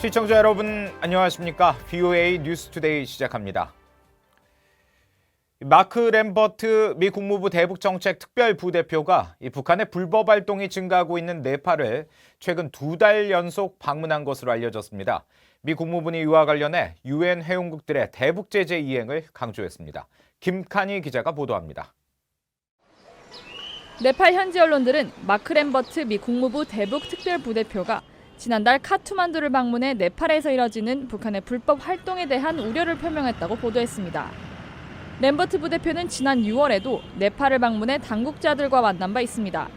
시청자 여러분 안녕하십니까? VOA 뉴스투데이 시작합니다. 마크 램버트 미 국무부 대북정책 특별부대표가 북한의 불법 활동이 증가하고 있는 네팔을 최근 2달 연속 방문한 것으로 알려졌습니다. 미 국무부는 이와 관련해 유엔 회원국들의 대북 제재 이행을 강조했습니다. 김칸희 기자가 보도합니다. 네팔 현지 언론들은 마크 램버트 미 국무부 대북 특별부대표가 지난달 카투만두를 방문해 네팔에서 이뤄지는 북한의 불법 활동에 대한 우려를 표명했다고 보도했습니다. 램버트 부대표는 지난 6월에도 네팔을 방문해 당국자들과 만난 바 있습니다.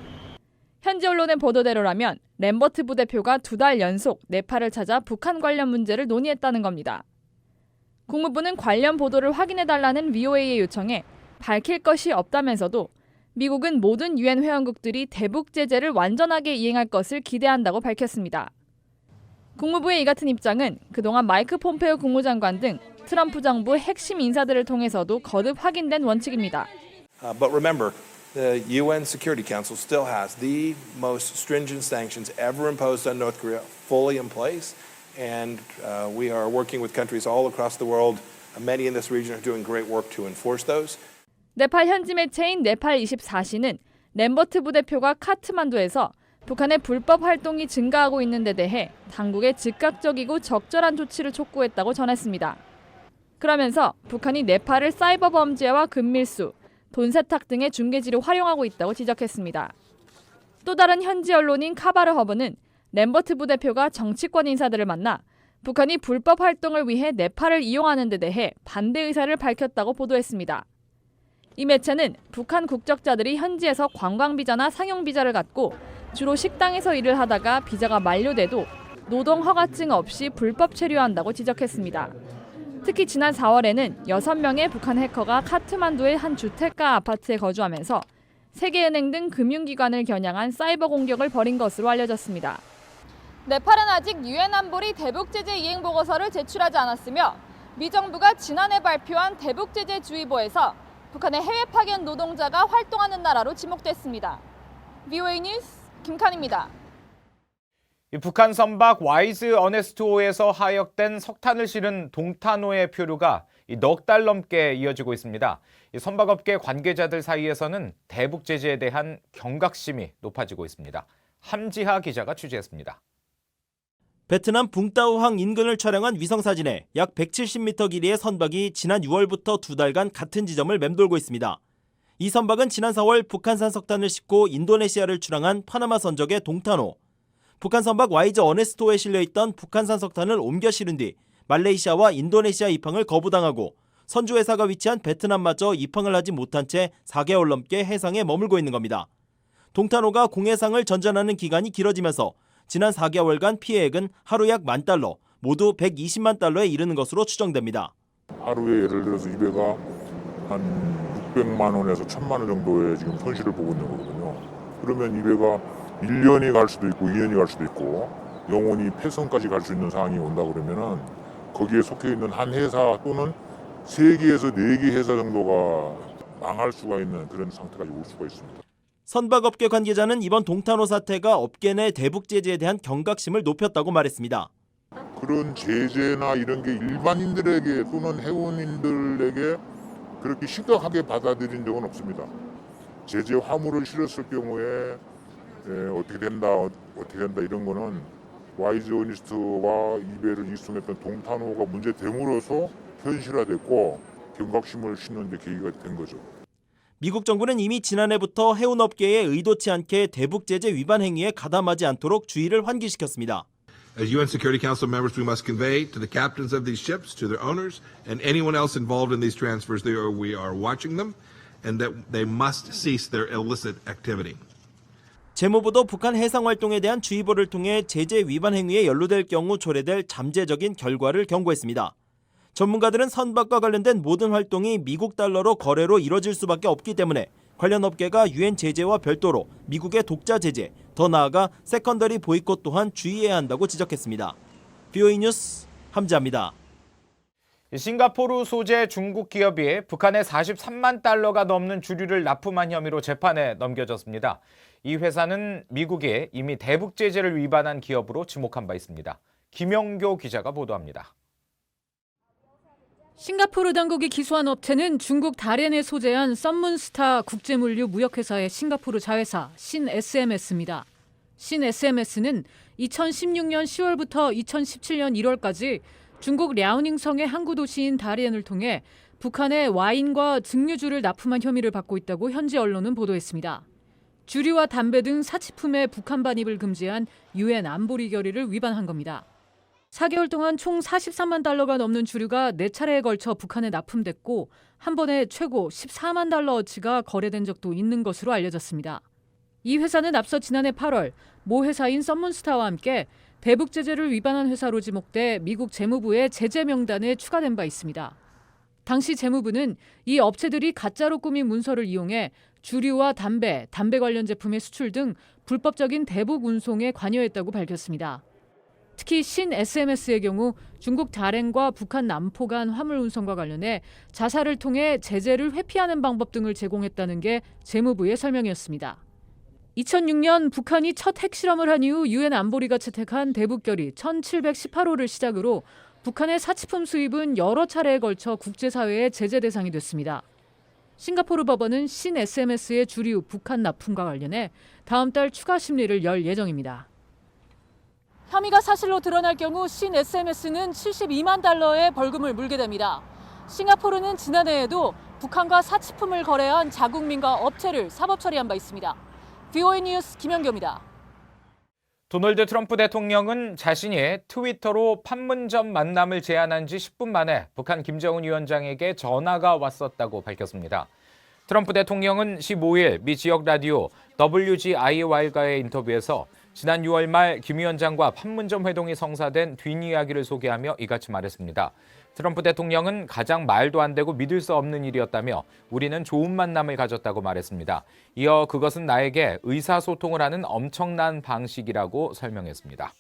현지 언론의 보도대로라면 램버트 부대표가 2달 연속 네팔을 찾아 북한 관련 문제를 논의했다는 겁니다. 국무부는 관련 보도를 확인해달라는 VOA의 요청에 밝힐 것이 없다면서도 미국은 모든 유엔 회원국들이 대북 제재를 완전하게 이행할 것을 기대한다고 밝혔습니다. 국무부의 이 같은 입장은 그동안 마이크 폼페오 국무장관 등 트럼프 정부 핵심 인사들을 통해서도 거듭 확인된 원칙입니다. But remember, the UN Security Council still has the most stringent sanctions ever imposed on North Korea fully in place, and we are working with countries all across the world. Many in this region are doing great work to enforce those. 네팔 현지 매체인 네팔24시는 램버트 부대표가 카트만두에서 북한의 불법 활동이 증가하고 있는 데 대해 당국의 즉각적이고 적절한 조치를 촉구했다고 전했습니다. 그러면서 북한이 네팔을 사이버 범죄와 금밀수, 돈 세탁 등의 중개지로 활용하고 있다고 지적했습니다. 또 다른 현지 언론인 카바르 허브는 램버트 부대표가 정치권 인사들을 만나 북한이 불법 활동을 위해 네팔을 이용하는 데 대해 반대 의사를 밝혔다고 보도했습니다. 이 매체는 북한 국적자들이 현지에서 관광비자나 상용비자를 갖고 주로 식당에서 일을 하다가 비자가 만료돼도 노동 허가증 없이 불법 체류한다고 지적했습니다. 특히 지난 4월에는 6명의 북한 해커가 카트만두의 한 주택가 아파트에 거주하면서 세계은행 등 금융기관을 겨냥한 사이버 공격을 벌인 것으로 알려졌습니다. 네팔은 아직 유엔 안보리 대북 제재 이행 보고서를 제출하지 않았으며 미 정부가 지난해 발표한 대북 제재 주의보에서 북한의 해외 파견 노동자가 활동하는 나라로 지목됐습니다. VOA 뉴스 김칸입니다. 북한 선박 와이즈 어네스트호에서 하역된 석탄을 실은 동탄호의 표류가 넉 달 넘게 이어지고 있습니다. 선박업계 관계자들 사이에서는 대북 제재에 대한 경각심이 높아지고 있습니다. 함지하 기자가 취재했습니다. 베트남 붕따오항 인근을 촬영한 위성사진에 약 170m 길이의 선박이 지난 6월부터 2달간 같은 지점을 맴돌고 있습니다. 이 선박은 지난 4월 북한산 석탄을 싣고 인도네시아를 출항한 파나마 선적의 동탄호. 북한 선박 와이즈 어네스토에 실려있던 북한산 석탄을 옮겨 실은 뒤 말레이시아와 인도네시아 입항을 거부당하고 선주회사가 위치한 베트남마저 입항을 하지 못한 채 4개월 넘게 해상에 머물고 있는 겁니다. 동탄호가 공해상을 전전하는 기간이 길어지면서 지난 4개월간 피해액은 하루 약 $10,000, 모두 120만 달러에 이르는 것으로 추정됩니다. 하루에 예를 들어서 이 배가 한 600만 원에서 1,000만 원 정도의 지금 손실을 보고 있는 거거든요. 그러면 이 배가 1년이 갈 수도 있고 2년이 갈 수도 있고 영원히 폐선까지 갈 수 있는 상황이 온다 그러면은 거기에 속해 있는 한 회사 또는 3개에서 4개 회사 정도가 망할 수가 있는 그런 상태까지 올 수가 있습니다. 선박업계 관계자는 이번 동탄호 사태가 업계 내 대북 제재에 대한 경각심을 높였다고 말했습니다. 그런 제재나 이런 게 일반인들에게 또는 회원인들에게 그렇게 심각하게 받아들인 적은 없습니다. 제재 화물을 실었을 경우에 어떻게 된다 이런 거는 와이즈 어니스트와 이 배를 이송했던 동탄호가 문제됨으로써 현실화됐고 경각심을 심는 데 계기가 된 거죠. 미국 정부는 이미 지난해부터 해운업계에 의도치 않게 대북 제재 위반 행위에 가담하지 않도록 주의를 환기시켰습니다. As UN Security Council members, we must convey to the captains of these ships, to their owners, and anyone else involved in these transfers, we are watching them, and that they must cease their illicit activity. 재무부도 북한 해상 활동에 대한 주의보를 통해 제재 위반 행위에 연루될 경우 초래될 잠재적인 결과를 경고했습니다. 전문가들은 선박과 관련된 모든 활동이 미국 달러로 거래로 이뤄질 수밖에 없기 때문에 관련 업계가 유엔 제재와 별도로 미국의 독자 제재, 더 나아가 세컨더리 보이콧 또한 주의해야 한다고 지적했습니다. VOA 뉴스 함지아입니다. 싱가포르 소재 중국 기업이 북한에 43만 달러가 넘는 주류를 납품한 혐의로 재판에 넘겨졌습니다. 이 회사는 미국에 이미 대북 제재를 위반한 기업으로 지목한 바 있습니다. 김영교 기자가 보도합니다. 싱가포르 당국이 기소한 업체는 중국 다롄에 소재한 썬문스타 국제물류 무역회사의 싱가포르 자회사 신SMS입니다. 신SMS는 2016년 10월부터 2017년 1월까지 중국 랴오닝성의 항구 도시인 다롄을 통해 북한에 와인과 증류주를 납품한 혐의를 받고 있다고 현지 언론은 보도했습니다. 주류와 담배 등 사치품의 북한 반입을 금지한 UN 안보리 결의를 위반한 겁니다. 4개월 동안 총 43만 달러가 넘는 주류가 4차례에 걸쳐 북한에 납품됐고 한 번에 최고 14만 달러어치가 거래된 적도 있는 것으로 알려졌습니다. 이 회사는 앞서 지난해 8월 모 회사인 썬문스타와 함께 대북 제재를 위반한 회사로 지목돼 미국 재무부의 제재 명단에 추가된 바 있습니다. 당시 재무부는 이 업체들이 가짜로 꾸민 문서를 이용해 주류와 담배 관련 제품의 수출 등 불법적인 대북 운송에 관여했다고 밝혔습니다. 특히 신SMS의 경우 중국 다롄과 북한 남포 간 화물 운송과 관련해 자사를 통해 제재를 회피하는 방법 등을 제공했다는 게 재무부의 설명이었습니다. 2006년 북한이 첫 핵실험을 한 이후 UN 안보리가 채택한 대북결의 1718호를 시작으로 북한의 사치품 수입은 여러 차례에 걸쳐 국제사회의 제재 대상이 됐습니다. 싱가포르 법원은 신SMS의 주류 북한 납품과 관련해 다음 달 추가 심리를 열 예정입니다. 혐의가 사실로 드러날 경우 신SMS는 72만 달러의 벌금을 물게 됩니다. 싱가포르는 지난해에도 북한과 사치품을 거래한 자국민과 업체를 사법 처리한 바 있습니다. VOA 뉴스 김연경입니다. 도널드 트럼프 대통령은 자신이 트위터로 판문점 만남을 제안한 지 10분 만에 북한 김정은 위원장에게 전화가 왔었다고 밝혔습니다. 트럼프 대통령은 15일 미 지역 라디오 WGIY과의 인터뷰에서 지난 6월 말 김 위원장과 판문점 회동이 성사된 뒷이야기를 소개하며 이같이 말했습니다. 트럼프 대통령은 가장 말도 안 되고 믿을 수 없는 일이었다며 우리는 좋은 만남을 가졌다고 말했습니다. 이어 그것은 나에게 의사소통을 하는 엄청난 방식이라고 설명했습니다.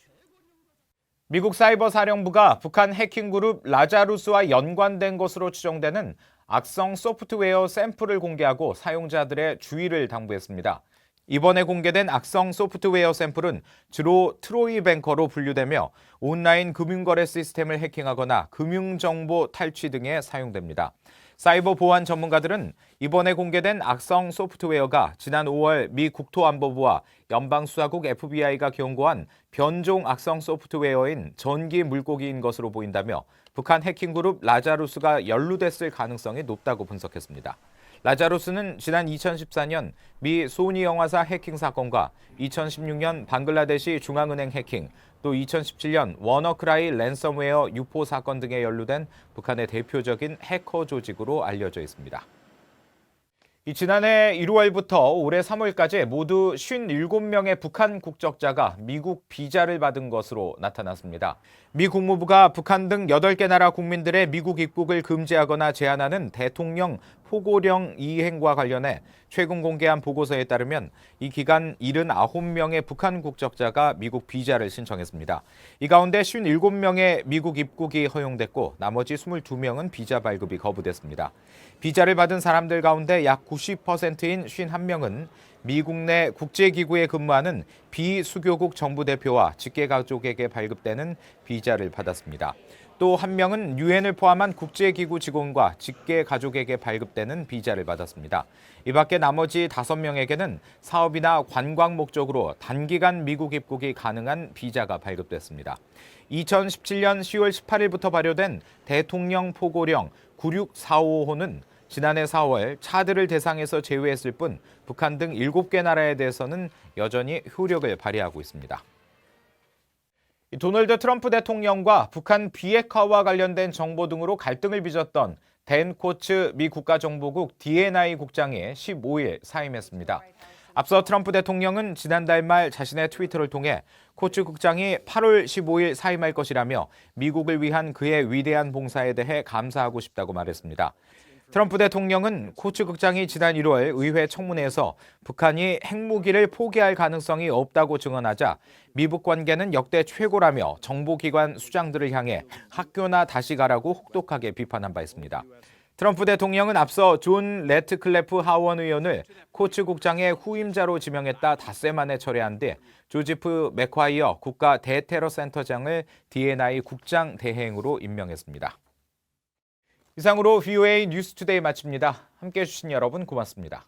미국 사이버 사령부가 북한 해킹 그룹 라자루스와 연관된 것으로 추정되는 악성 소프트웨어 샘플을 공개하고 사용자들의 주의를 당부했습니다. 이번에 공개된 악성 소프트웨어 샘플은 주로 트로이 뱅커로 분류되며 온라인 금융거래 시스템을 해킹하거나 금융정보 탈취 등에 사용됩니다. 사이버 보안 전문가들은 이번에 공개된 악성 소프트웨어가 지난 5월 미 국토안보부와 연방수사국 FBI가 경고한 변종 악성 소프트웨어인 전기 물고기인 것으로 보인다며 북한 해킹 그룹 라자루스가 연루됐을 가능성이 높다고 분석했습니다. 라자루스는 지난 2014년 미 소니 영화사 해킹 사건과 2016년 방글라데시 중앙은행 해킹, 또 2017년 워너크라이 랜섬웨어 유포 사건 등에 연루된 북한의 대표적인 해커 조직으로 알려져 있습니다. 지난해 1월부터 올해 3월까지 모두 57명의 북한 국적자가 미국 비자를 받은 것으로 나타났습니다. 미 국무부가 북한 등 8개 나라 국민들의 미국 입국을 금지하거나 제한하는 대통령 포고령 이행과 관련해 최근 공개한 보고서에 따르면 이 기간 79명의 북한 국적자가 미국 비자를 신청했습니다. 이 가운데 57명의 미국 입국이 허용됐고 나머지 22명은 비자 발급이 거부됐습니다. 비자를 받은 사람들 가운데 약 90%인 51명은 미국 내 국제기구에 근무하는 비수교국 정부대표와 직계가족에게 발급되는 비자를 받았습니다. 또 한 명은 유엔을 포함한 국제기구 직원과 직계가족에게 발급되는 비자를 받았습니다. 이 밖에 나머지 5명에게는 사업이나 관광 목적으로 단기간 미국 입국이 가능한 비자가 발급됐습니다. 2017년 10월 18일부터 발효된 대통령 포고령 9645호는 지난해 4월 차들을 대상에서 제외했을 뿐 북한 등 7개 나라에 대해서는 여전히 효력을 발휘하고 있습니다. 도널드 트럼프 대통령과 북한 비핵화와 관련된 정보 등으로 갈등을 빚었던 댄 코츠 미 국가정보국 DNI 국장이 15일 사임했습니다. 앞서 트럼프 대통령은 지난달 말 자신의 트위터를 통해 코츠 국장이 8월 15일 사임할 것이라며 미국을 위한 그의 위대한 봉사에 대해 감사하고 싶다고 말했습니다. 트럼프 대통령은 코츠 국장이 지난 1월 의회 청문회에서 북한이 핵무기를 포기할 가능성이 없다고 증언하자 미북 관계는 역대 최고라며 정보기관 수장들을 향해 학교나 다시 가라고 혹독하게 비판한 바 있습니다. 트럼프 대통령은 앞서 존 레트클래프 하원 의원을 코츠국장의 후임자로 지명했다 닷새 만에 철회한 뒤 조지프 맥콰이어 국가 대테러센터장을 D&I 국장 대행으로 임명했습니다. 이상으로 VOA 뉴스투데이 마칩니다. 함께해 주신 여러분 고맙습니다.